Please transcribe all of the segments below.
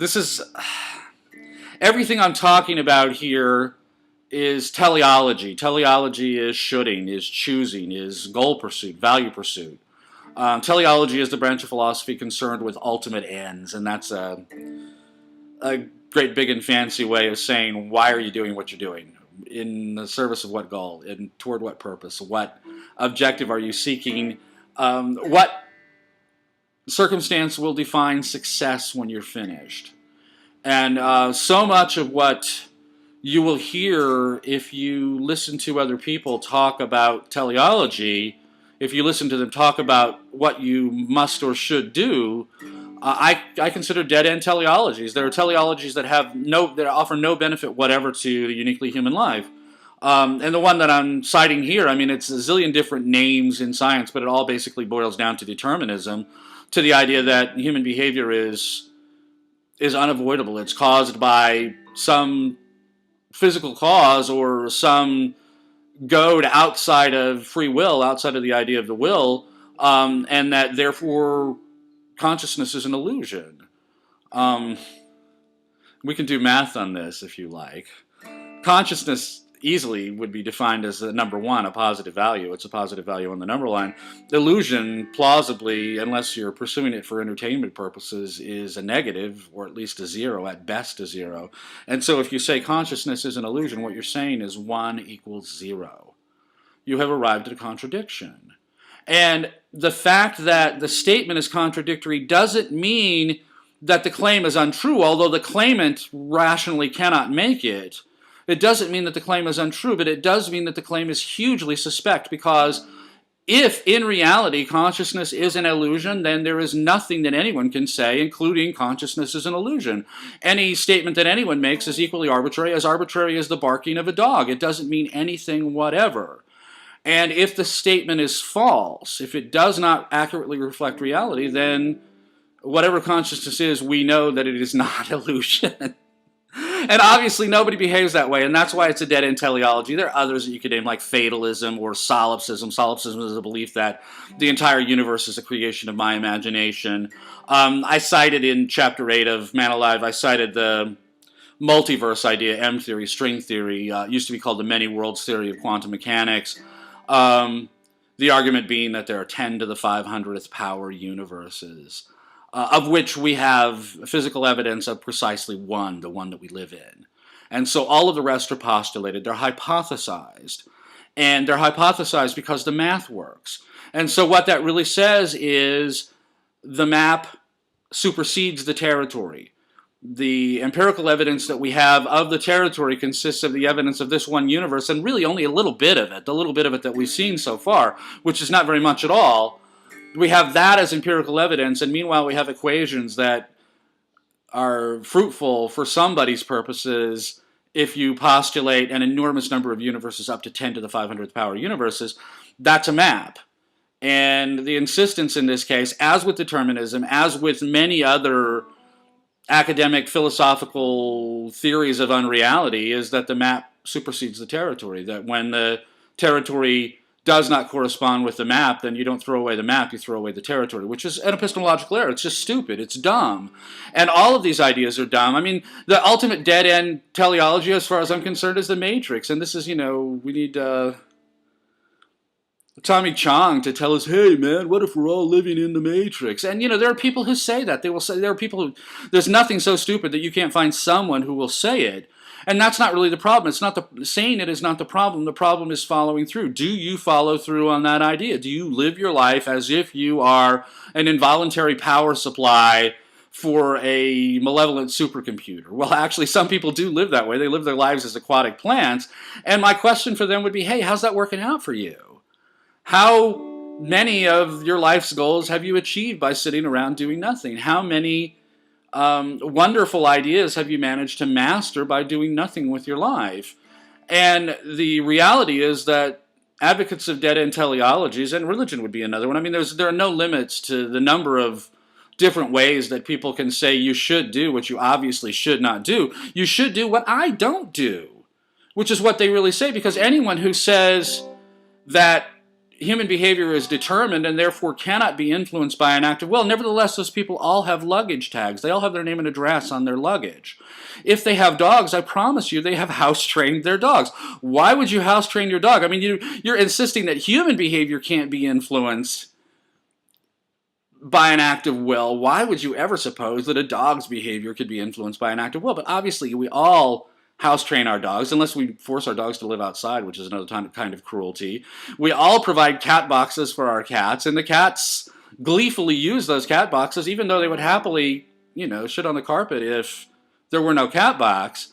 this is everything I'm talking about here is teleology. Teleology is shoulding, is choosing, is goal pursuit, value pursuit. Teleology is the branch of philosophy concerned with ultimate ends, and that's a great big and fancy way of saying why are you doing what you're doing? In the service of what goal? And toward what purpose? What objective are you seeking? What circumstance will define success when you're finished? And so much of what you will hear if you listen to other people talk about teleology, if you listen to them talk about what you must or should do, I consider dead-end teleologies. There are teleologies that offer no benefit whatever to the uniquely human life. And the one that I'm citing here, I mean, it's a zillion different names in science, but it all basically boils down to determinism, to the idea that human behavior is unavoidable. It's caused by some physical cause or some goad outside of free will, outside of the idea of the will, and that therefore consciousness is an illusion. We can do math on this if you like. Consciousness easily would be defined as the number one, a positive value. It's a positive value on the number line. Illusion, plausibly, unless you're pursuing it for entertainment purposes, is a negative, or at least a zero, at best a zero. And so if you say consciousness is an illusion, what you're saying is 1 equals 0. You have arrived at a contradiction. And the fact that the statement is contradictory doesn't mean that the claim is untrue, although the claimant rationally cannot make it. It doesn't mean that the claim is untrue, but it does mean that the claim is hugely suspect, because if in reality consciousness is an illusion, then there is nothing that anyone can say, including consciousness is an illusion. Any statement that anyone makes is equally arbitrary as the barking of a dog. It doesn't mean anything whatever. And if the statement is false, if it does not accurately reflect reality, then whatever consciousness is, we know that it is not illusion. And obviously nobody behaves that way, and that's why it's a dead-end teleology. There are others that you could name, like fatalism or solipsism. Solipsism is a belief that the entire universe is a creation of my imagination. I cited in Chapter 8 of ManAlive, I cited the multiverse idea, M theory, string theory. Used to be called the many worlds theory of quantum mechanics. The argument being that there are 10 to the 500th power universes, of which we have physical evidence of precisely one, the one that we live in. And so all of the rest are postulated. They're hypothesized. And they're hypothesized because the math works. And so what that really says is the map supersedes the territory. The empirical evidence that we have of the territory consists of the evidence of this one universe, and really only a little bit of it, the little bit of it that we've seen so far, which is not very much at all. We have that as empirical evidence, and meanwhile we have equations that are fruitful for somebody's purposes if you postulate an enormous number of universes, up to 10 to the 500th power universes. That's a map. And the insistence in this case, as with determinism, as with many other academic philosophical theories of unreality, is that the map supersedes the territory, that when the territory does not correspond with the map, then you don't throw away the map, you throw away the territory, which is an epistemological error. It's just stupid. It's dumb. And all of these ideas are dumb. I mean, the ultimate dead-end teleology, as far as I'm concerned, is the Matrix. And this is, we need Tommy Chong to tell us, hey, man, what if we're all living in the Matrix? And, there are people who say that. They will say, there are people who, there's nothing so stupid that you can't find someone who will say it. And that's not really the problem. It's not saying it is not the problem. The problem is following through. Do you follow through on that idea? Do you live your life as if you are an involuntary power supply for a malevolent supercomputer? Well, actually, some people do live that way. They live their lives as aquatic plants. And my question for them would be, hey, how's that working out for you? How many of your life's goals have you achieved by sitting around doing nothing? How many wonderful ideas have you managed to master by doing nothing with your life? And the reality is that advocates of dead-end teleologies, and religion would be another one, I mean, there are no limits to the number of different ways that people can say you should do what you obviously should not do. You should do what I don't do, which is what they really say, because anyone who says that human behavior is determined and therefore cannot be influenced by an act of will. Nevertheless, those people all have luggage tags. They all have their name and address on their luggage. If they have dogs, I promise you they have house-trained their dogs. Why would you house-train your dog? I mean, you're insisting that human behavior can't be influenced by an act of will. Why would you ever suppose that a dog's behavior could be influenced by an act of will? But obviously, we all house train our dogs, unless we force our dogs to live outside, which is another kind of cruelty. We all provide cat boxes for our cats, and the cats gleefully use those cat boxes, even though they would happily, shit on the carpet if there were no cat box.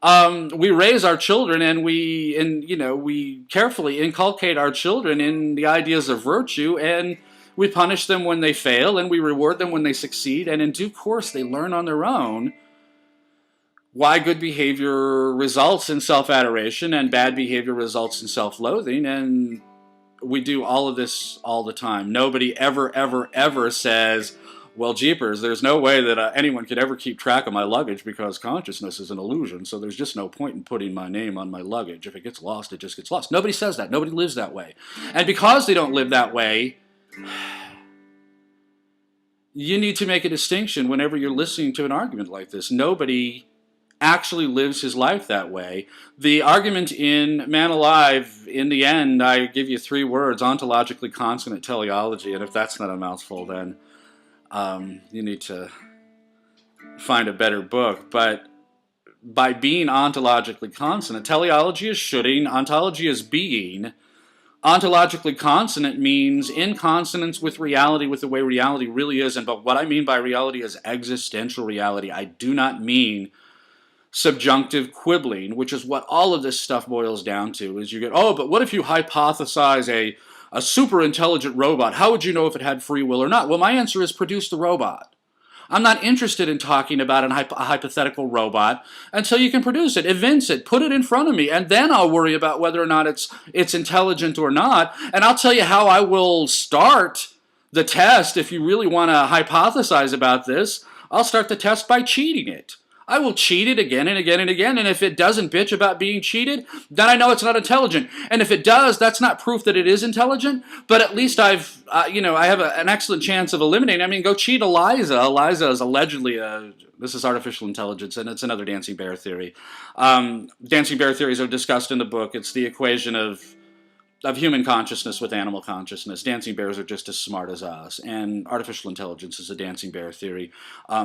We raise our children, and we carefully inculcate our children in the ideas of virtue, and we punish them when they fail, and we reward them when they succeed, and in due course they learn on their own why good behavior results in self-adoration and bad behavior results in self-loathing, and we do all of this all the time. Nobody ever, ever, ever says, well, jeepers, there's no way that anyone could ever keep track of my luggage because consciousness is an illusion, so there's just no point in putting my name on my luggage. If it gets lost, it just gets lost. Nobody says that. Nobody lives that way. And because they don't live that way, you need to make a distinction whenever you're listening to an argument like this. Nobody actually lives his life that way. The argument in ManAlive, in the end, I give you 3 words: ontologically consonant teleology, and if that's not a mouthful, then you need to find a better book. But by being ontologically consonant, teleology is shoulding, ontology is being. Ontologically consonant means in consonance with reality, with the way reality really is. And but what I mean by reality is existential reality. I do not mean subjunctive quibbling, which is what all of this stuff boils down to. Is you get, oh, but what if you hypothesize a super intelligent robot? How would you know if it had free will or not? Well, my answer is produce the robot. I'm not interested in talking about a hypothetical robot until you can produce it, evince it, put it in front of me, and then I'll worry about whether or not it's intelligent or not. And I'll tell you how I will start the test. If you really want to hypothesize about this, I'll start the test by cheating it. I will cheat it again and again and again, and if it doesn't bitch about being cheated, then I know it's not intelligent. And if it does, that's not proof that it is intelligent, but at least I have an excellent chance of eliminating. I mean, go cheat Eliza. Eliza is allegedly this is artificial intelligence, and it's another dancing bear theory. Dancing bear theories are discussed in the book. It's the equation of human consciousness with animal consciousness. Dancing bears are just as smart as us, and artificial intelligence is a dancing bear theory.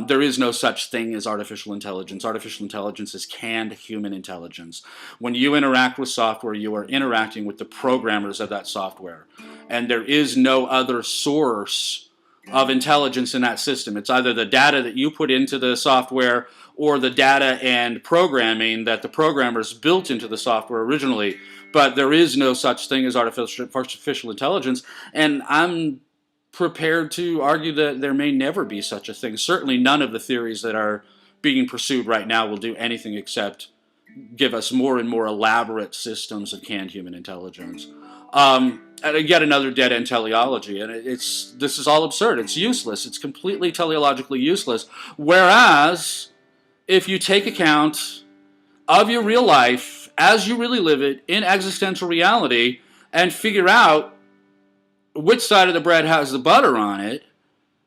There is no such thing as artificial intelligence. Artificial intelligence is canned human intelligence. When you interact with software, you are interacting with the programmers of that software, and there is no other source of intelligence in that system. It's either the data that you put into the software or the data and programming that the programmers built into the software originally. But there is no such thing as artificial intelligence, and I'm prepared to argue that there may never be such a thing. Certainly none of the theories that are being pursued right now will do anything except give us more and more elaborate systems of canned human intelligence. And yet another dead-end teleology, and this is all absurd. It's useless. It's completely teleologically useless. Whereas, if you take account of your real life as you really live it in existential reality and figure out which side of the bread has the butter on it,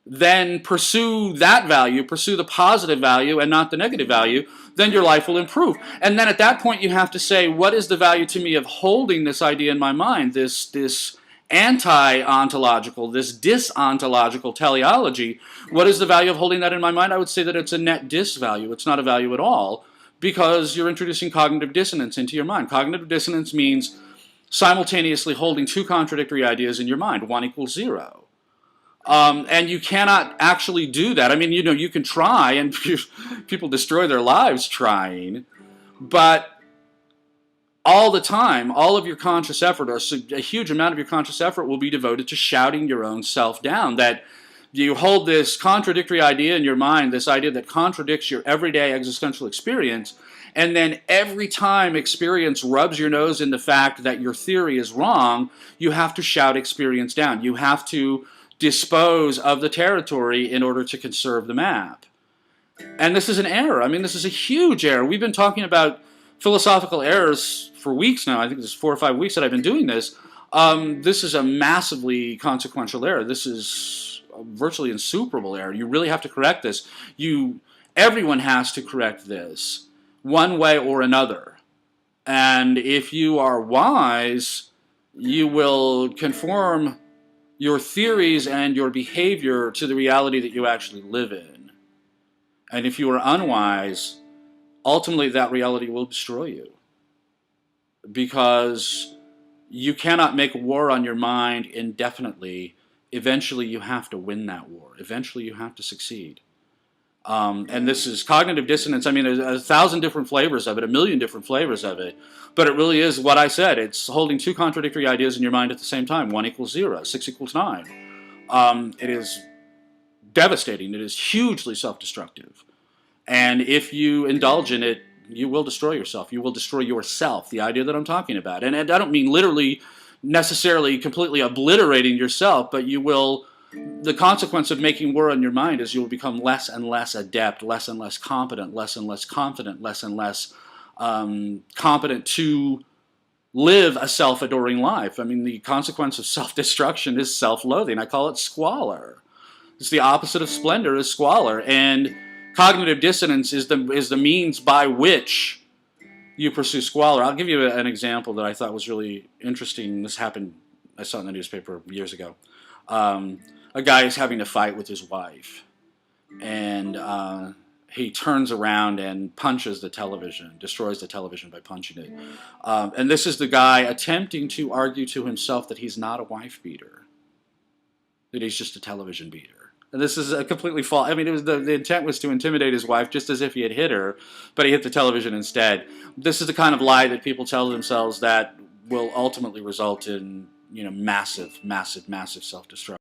then pursue that value, pursue the positive value and not the negative value, then your life will improve. And then at that point you have to say, what is the value to me of holding this idea in my mind, this anti-ontological, this dis-ontological teleology? What is the value of holding that in my mind? I would say that it's a net dis-value. It's not a value at all, because you're introducing cognitive dissonance into your mind. Cognitive dissonance means simultaneously holding 2 contradictory ideas in your mind. 1 equals 0. And you cannot actually do that. I mean, you can try, and people destroy their lives trying, but all the time, all of your conscious effort, or a huge amount of your conscious effort, will be devoted to shouting your own self down. That you hold this contradictory idea in your mind, this idea that contradicts your everyday existential experience, and then every time experience rubs your nose in the fact that your theory is wrong, you have to shout experience down. You have to dispose of the territory in order to conserve the map. And this is an error. I mean, this is a huge error. We've been talking about philosophical errors for weeks now. I think it's 4 or 5 weeks that I've been doing this. This is a massively consequential error. This is a virtually insuperable error. You really have to correct this. Everyone has to correct this, one way or another. And if you are wise, you will conform your theories and your behavior to the reality that you actually live in. And if you are unwise, ultimately that reality will destroy you. Because you cannot make war on your mind indefinitely. Eventually you have to win that war. Eventually you have to succeed. And this is cognitive dissonance. I mean, there's 1,000 different flavors of it, 1,000,000 different flavors of it. But it really is what I said. It's holding two contradictory ideas in your mind at the same time. 1 equals 0, 6 equals 9. It is devastating. It is hugely self-destructive. And if you indulge in it, you will destroy yourself. You will destroy yourself, the idea that I'm talking about. And I don't mean literally, necessarily completely obliterating yourself, but you will... The consequence of making war on your mind is you will become less and less adept, less and less competent, less and less confident, less and less competent to live a self-adoring life. I mean, the consequence of self-destruction is self-loathing. I call it squalor. It's the opposite of splendor is squalor. And cognitive dissonance is the means by which you pursue squalor. I'll give you an example that I thought was really interesting. This happened, I saw it in the newspaper years ago. A guy is having a fight with his wife, and he turns around and punches the television, destroys the television by punching it. And this is the guy attempting to argue to himself that he's not a wife beater, that he's just a television beater. And this is a completely false. I mean, it was the intent was to intimidate his wife, just as if he had hit her, but he hit the television instead. This is the kind of lie that people tell themselves that will ultimately result in, massive, massive, massive self-destruction.